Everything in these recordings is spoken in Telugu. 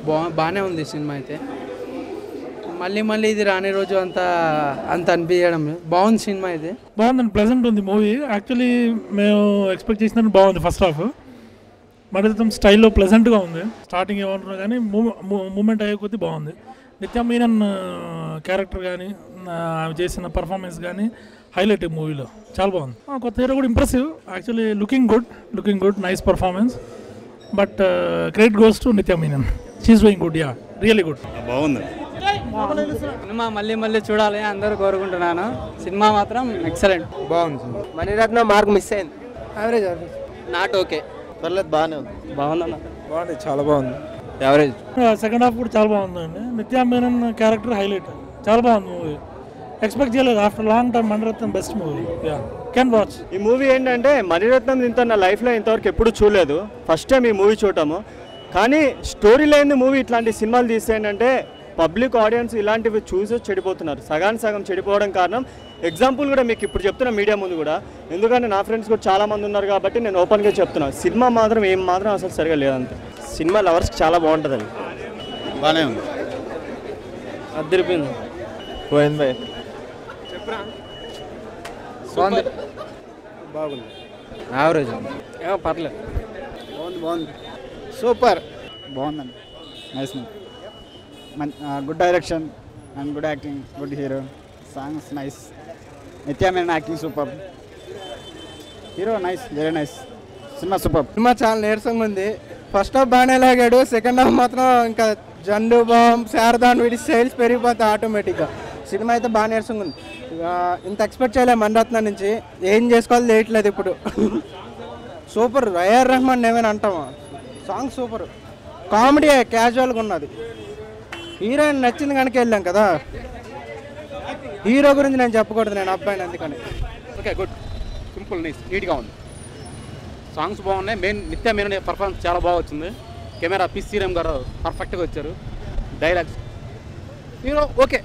బాగానే ఉంది సినిమా అయితే. మళ్ళీ మళ్ళీ ఇది రాని రోజు అంత అనిపించడం బాగుంది సినిమా అయితే. బాగుందండి, ప్లెజెంట్ ఉంది మూవీ. యాక్చువల్లీ మేము ఎక్స్పెక్ట్ చేసినట్టు బాగుంది ఫస్ట్ హాఫ్. మణిరత్నం స్టైల్లో ప్లెజెంట్గా ఉంది. స్టార్టింగ్ ఏమంటున్నా కానీ మూమెంట్ అయ్యే కొద్దీ బాగుంది. నిత్య మీనన్ క్యారెక్టర్ కానీ ఆమె చేసిన పర్ఫార్మెన్స్ కానీ హైలైట్ ఈ మూవీలో, చాలా బాగుంది. కొత్త హీరో కూడా impressive. Actually looking good, nice performance. But credit goes to Nithya Menon. She's doing good, yeah, really good. బాగుంది సినిమా, మళ్ళీ చూడాలి అందరూ కోరుకుంటున్నాను. సినిమా మాత్రం ఎక్సలెంట్, బాగుంది. మణిరత్నం మార్క్ మిస్ అయింది. యావరేజ్, నాట్ ఓకే, పర్లేదు, బాగానే ఉంది. బాగుందన్న, బాగుంది, చాలా బాగుంది. యావరేజ్. సెకండ్ హాఫ్ కూడా చాలా బాగుందండి. నిత్య మీనన్ క్యారెక్టర్ హైలైట్, చాలా బాగుంది మూవీ. ఎక్స్పెక్ట్ చేయలేదు. After long time Mani Ratnam best movie, yeah, can watch. ఈ మూవీ ఏంటంటే మణిరత్నం ఇంత నా లైఫ్లో ఇంతవరకు ఎప్పుడు చూడలేదు. ఫస్ట్ టైం ఈ మూవీ చూడటము. కానీ స్టోరీ లేని మూవీ ఇట్లాంటి సినిమాలు తీస్తే ఏంటంటే పబ్లిక్ ఆడియన్స్ ఇలాంటివి చూసి చెడిపోతున్నారు. సగం చెడిపోవడం కారణం ఎగ్జాంపుల్ కూడా మీకు ఇప్పుడు చెప్తున్నా మీడియా ముందు కూడా. ఎందుకంటే నా ఫ్రెండ్స్ కూడా చాలా మంది ఉన్నారు కాబట్టి నేను ఓపెన్గా చెప్తున్నాను. సినిమా మాత్రం అసలు సరిగా లేదంతే. సినిమా లవర్స్కి చాలా బాగుంటుందండి. బాగానే ఉంది, అద్దరిపోయింది. పోయింది బాయ్, బాగుంది. యావరేజ్, పర్లేదు, బాగుంది, సూపర్, బాగుందండి. Nice, good direction and good acting, good hero, songs nice, Nithya Menon acting super, hero nice, very nice, cinema super. Cinema చాలా నీరసంగా ఉంది. ఫస్ట్ హాఫ్ బాగానే లాగాడు, సెకండ్ హాఫ్ మాత్రం ఇంకా జండు బాంబ్, శారదాన్ వీటి సేల్స్ పెరిగిపోతాయి ఆటోమేటిక్గా. సినిమా అయితే బాగా నీరసంగా ఉంది. ఇంత ఎక్స్పెక్ట్ చేయలేము మణిరత్నం నుంచి. ఏం చేసుకోవాలి తెలియట్లేదు ఇప్పుడు. సూపర్, ఏఆర్ రెహమాన్ ఏమైనా అంటామా? సాంగ్ సూపర్, కామెడీ క్యాజువల్గా ఉన్నది. హీరోయిన్ నచ్చింది కనుక వెళ్ళాం కదా. హీరో గురించి నేను చెప్పకూడదు, నేను అబ్బాయిని అందుకని. ఓకే, గుడ్, సింపుల్, నైస్, నీట్గా ఉంది. సాంగ్స్ బాగున్నాయి. నిత్య మీనన్ పర్ఫార్మెన్స్ చాలా బాగా వచ్చింది. కెమెరా పి శ్రీరామ్ గారు పర్ఫెక్ట్గా వచ్చారు. డైలాగ్స్ హీరో ఓకే,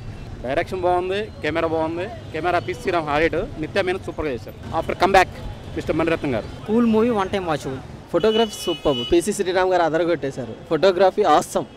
డైరెక్షన్ బాగుంది, కెమెరా బాగుంది. Camera P Sriram highlight, Nithya Menon సూపర్గా చేశారు. After come back mister Mani Ratnam గారు. Cool movie, one time watchable. Photography super. PC Sriram గారు అదరగొట్టేశారు. Photography awesome.